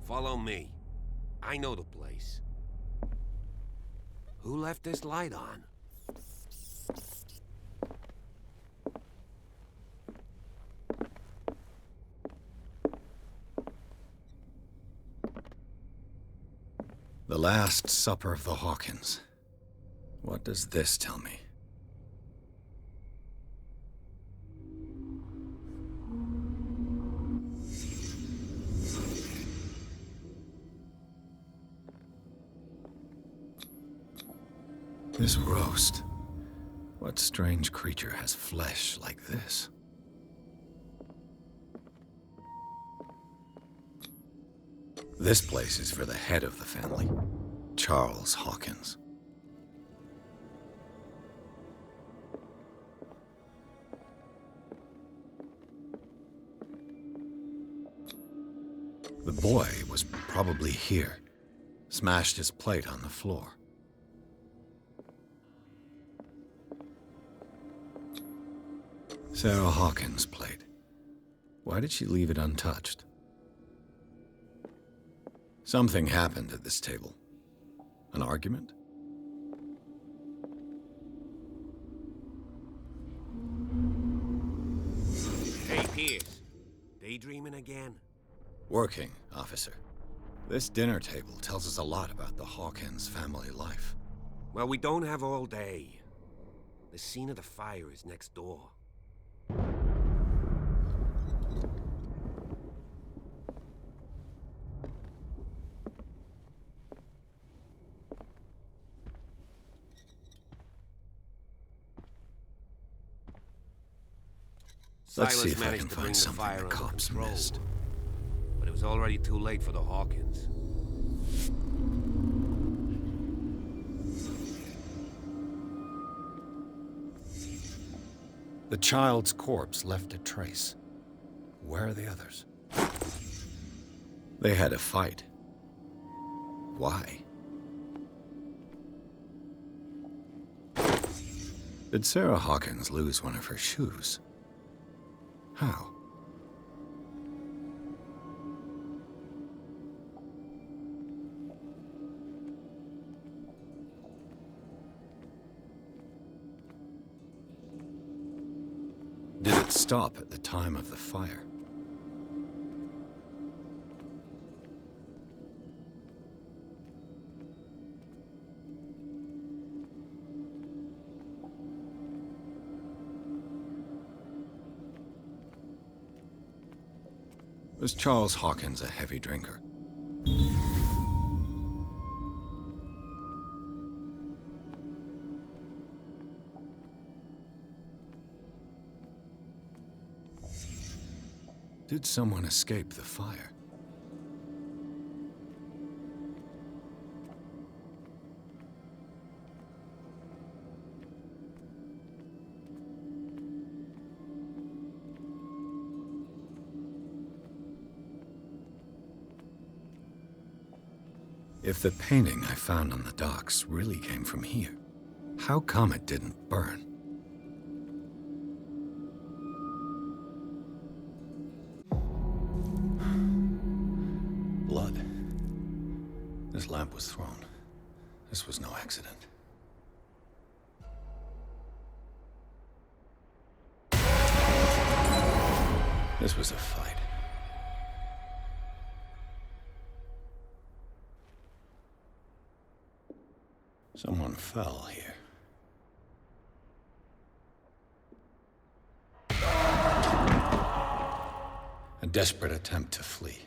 Follow me. I know the place. Who left this light on? The Last Supper of the Hawkins. What does this tell me? This roast. What strange creature has flesh like this? This place is for the head of the family, Charles Hawkins. The boy was probably here, smashed his plate on the floor. Sarah Hawkins' plate. Why did she leave it untouched? Something happened at this table. An argument? Hey, Pierce. Daydreaming again? Working, officer. This dinner table tells us a lot about the Hawkins family life. Well, we don't have all day. The scene of the fire is next door. Let's see Silas if I managed can to bring find the something fire the under cops control, missed. but it was already too late for the Hawkins. The child's corpse left a trace. Where are the others? They had a fight. Why? Did Sarah Hawkins lose one of her shoes? How? Did it stop at the time of the fire? Was Charles Hawkins a heavy drinker? Did someone escape the fire? If the painting I found on the docks really came from here, how come it didn't burn? Blood. This lamp was thrown. This was no accident. This was a fight. Someone fell here. A desperate attempt to flee.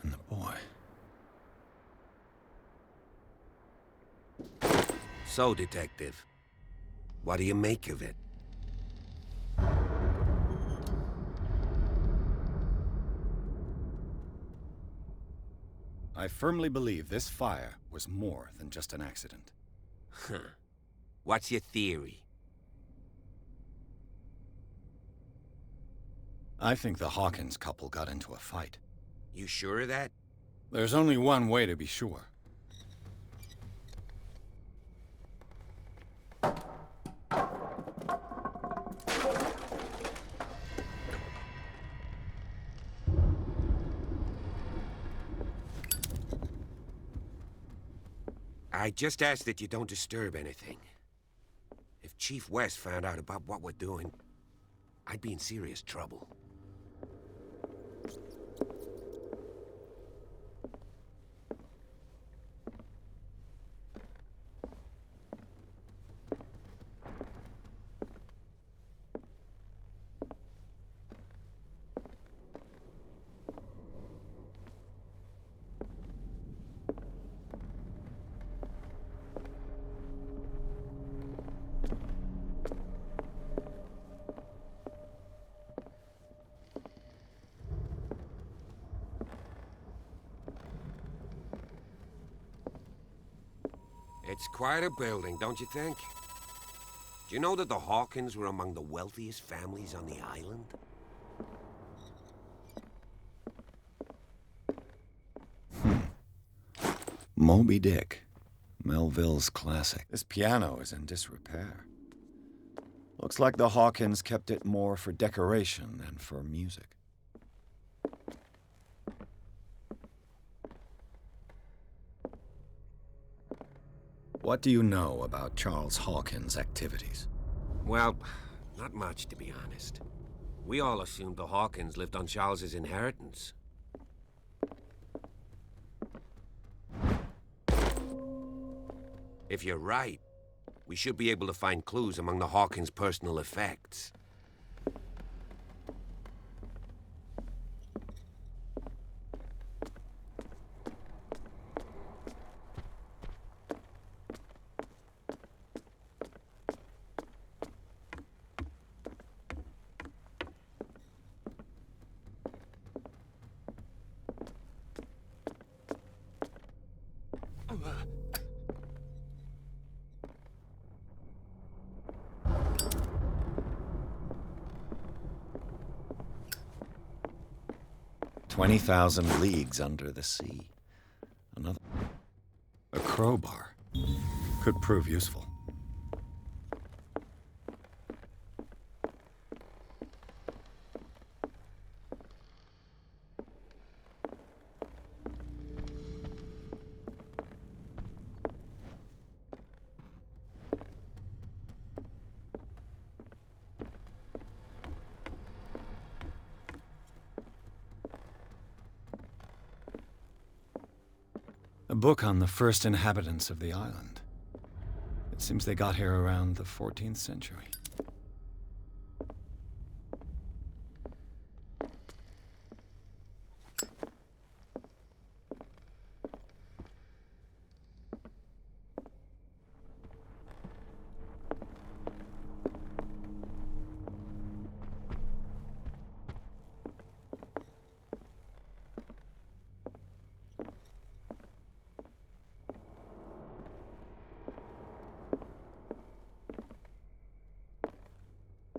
And the boy. So, Detective, what do you make of it? I firmly believe this fire was more than just an accident. Huh. What's your theory? I think the Hawkins couple got into a fight. You sure of that? There's only one way to be sure. I just ask that you don't disturb anything. If Chief West found out about what we're doing, I'd be in serious trouble. It's quite a building, don't you think? Do you know that the Hawkins were among the wealthiest families on the island? Moby Dick, Melville's classic. This piano is in disrepair. Looks like the Hawkins kept it more for decoration than for music. What do you know about Charles Hawkins' activities? Well, not much, to be honest. We all assumed the Hawkins lived on Charles's inheritance. If you're right, we should be able to find clues among the Hawkins' personal effects. "20,000 leagues under the sea." Another. A crowbar. Could prove useful. A book on the first inhabitants of the island. It seems they got here around the 14th century.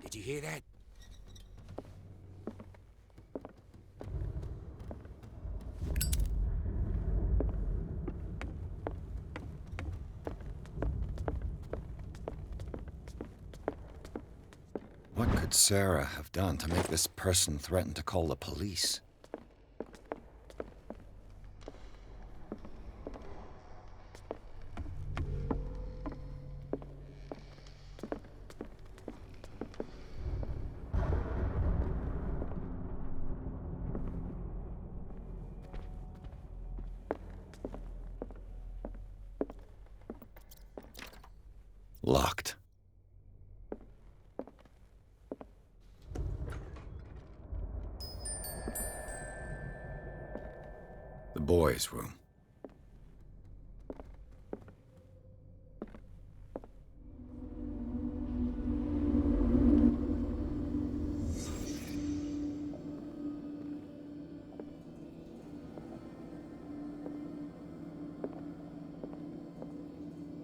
Did you hear that? What could Sarah have done to make this person threaten to call the police? Locked. The boys' room.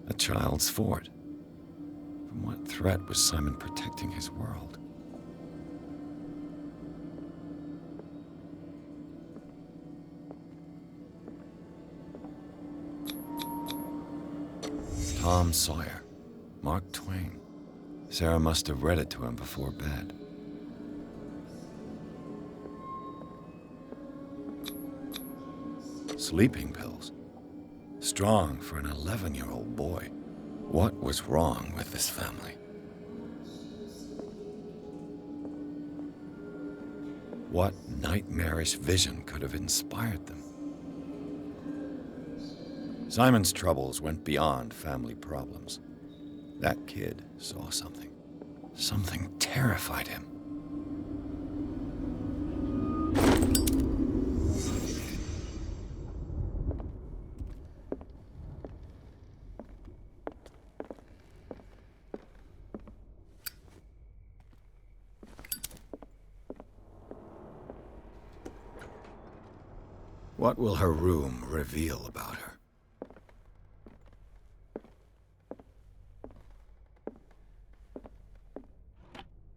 A child's fort. From what threat was Simon protecting his world? Tom Sawyer, Mark Twain. Sarah must have read it to him before bed. Sleeping pills. strong for an 11-year-old boy. What was wrong with this family? What nightmarish vision could have inspired them? Simon's troubles went beyond family problems. That kid saw something. Something terrified him. What will her room reveal about her?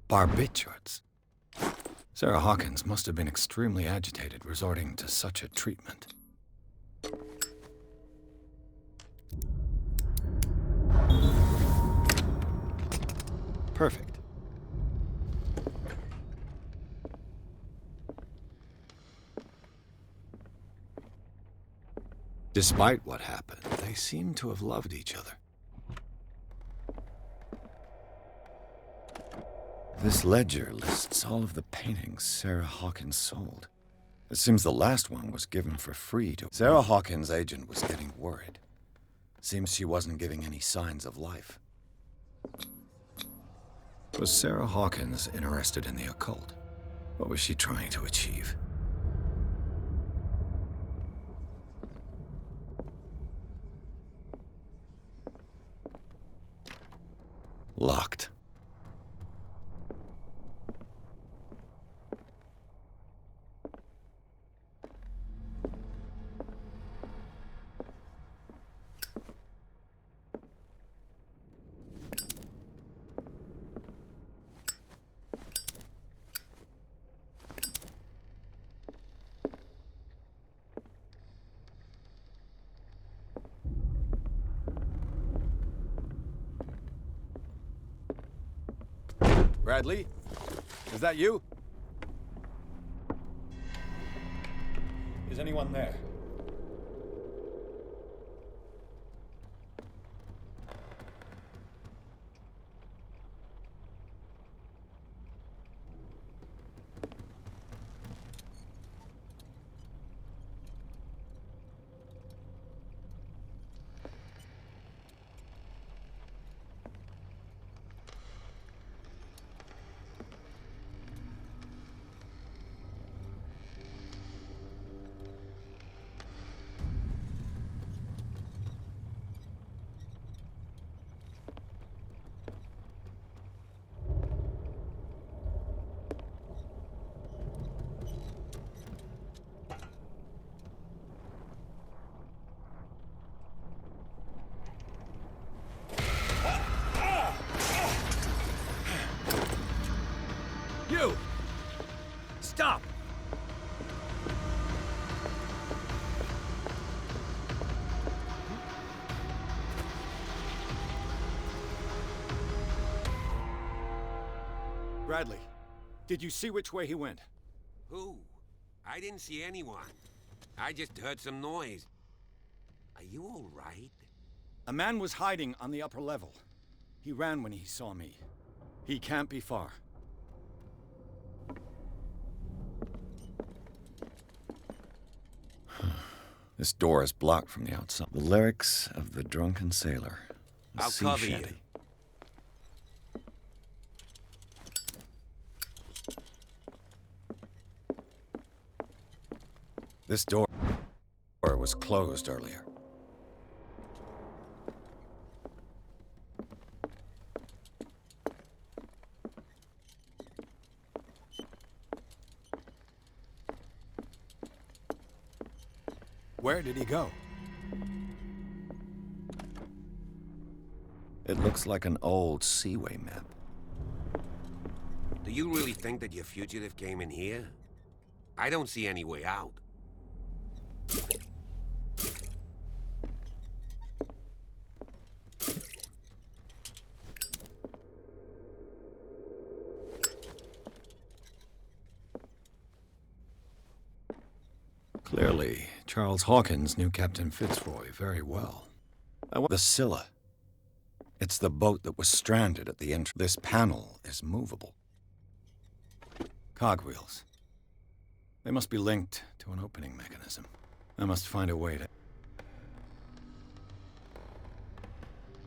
Barbiturates. Sarah Hawkins must have been extremely agitated resorting to such a treatment. Perfect. Despite what happened, they seem to have loved each other. This ledger lists all of the paintings Sarah Hawkins sold. It seems the last one was given for free to... Sarah Hawkins' agent was getting worried. Seems she wasn't giving any signs of life. Was Sarah Hawkins interested in the occult? What was she trying to achieve? Locked. Bradley? Is that you? Is anyone there? You! Stop! Bradley, did you see which way he went? Who? I didn't see anyone. I just heard some noise. Are you all right? A man was hiding on the upper level. He ran when he saw me. He can't be far. This door is blocked from the outside. The lyrics of the drunken sailor. I'll cover you. This door was closed earlier. Where did he go? It looks like an old seaway map. Do you really think that your fugitive came in here? I don't see any way out. Clearly, Charles Hawkins knew Captain Fitzroy very well. The Scylla. It's the boat that was stranded at the entrance. This panel is movable. Cogwheels. They must be linked to an opening mechanism. I must find a way to...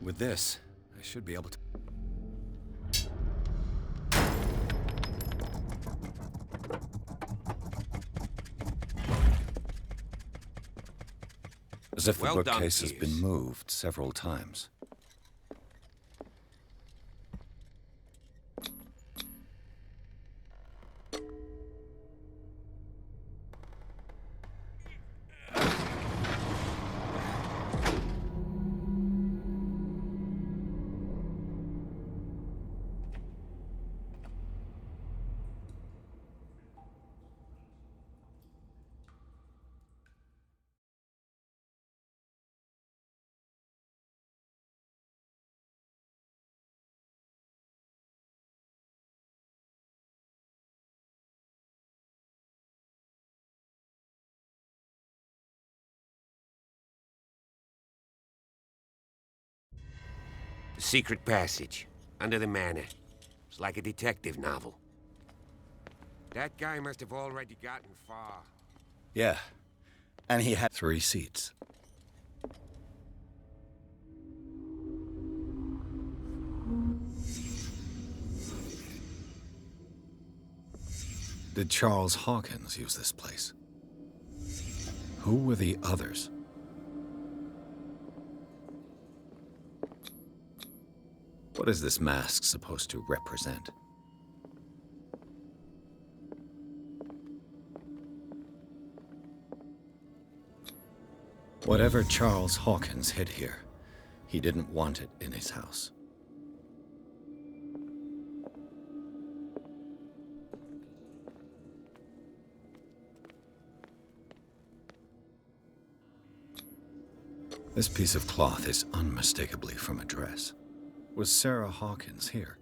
With this, I should be able to... As if the Well done, bookcase has Pierce. been moved several times. The secret passage, under the manor. It's like a detective novel. That guy must have already gotten far. Yeah. And he had 3 seats. Did Charles Hawkins use this place? Who were the others? What is this mask supposed to represent? Whatever Charles Hawkins hid here, he didn't want it in his house. This piece of cloth is unmistakably from a dress. Was Sarah Hawkins here?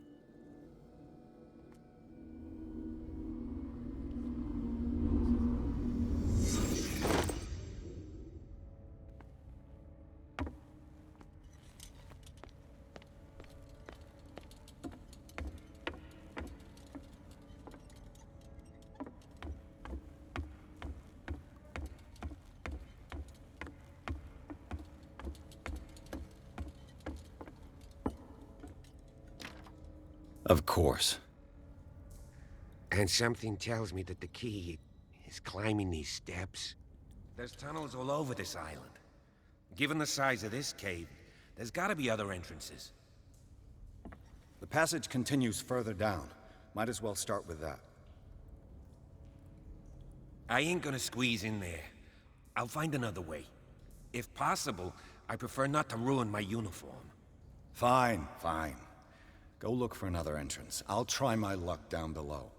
Of course. And something tells me that the key is climbing these steps. There's tunnels all over this island. Given the size of this cave, there's gotta be other entrances. The passage continues further down. Might as well start with that. I ain't gonna squeeze in there. I'll find another way. If possible, I prefer not to ruin my uniform. Fine, fine. Go look for another entrance. I'll try my luck down below.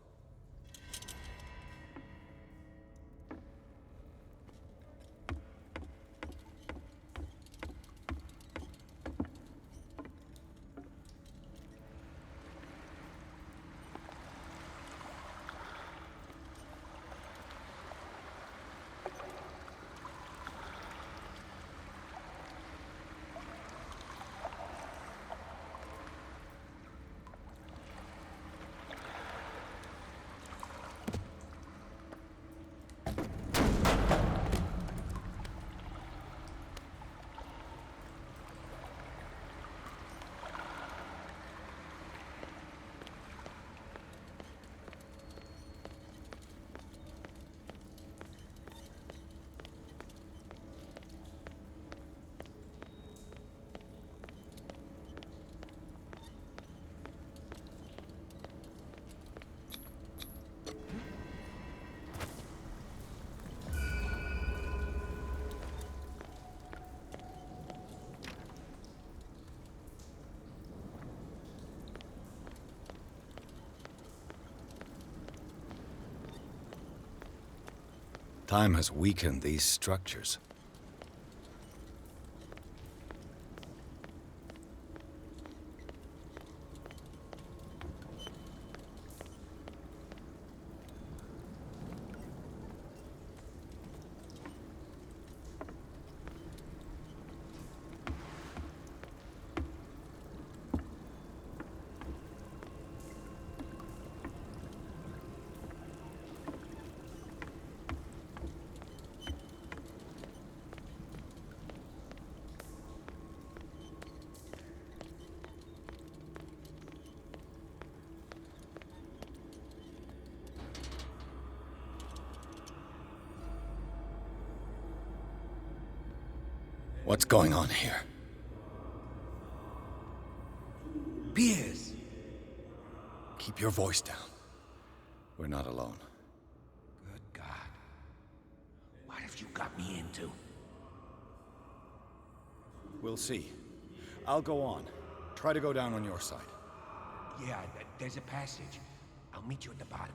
Time has weakened these structures. What's going on here? Pierce! Keep your voice down. We're not alone. Good God. What have you got me into? We'll see. I'll go on. Try to go down on your side. Yeah, there's a passage. I'll meet you at the bottom.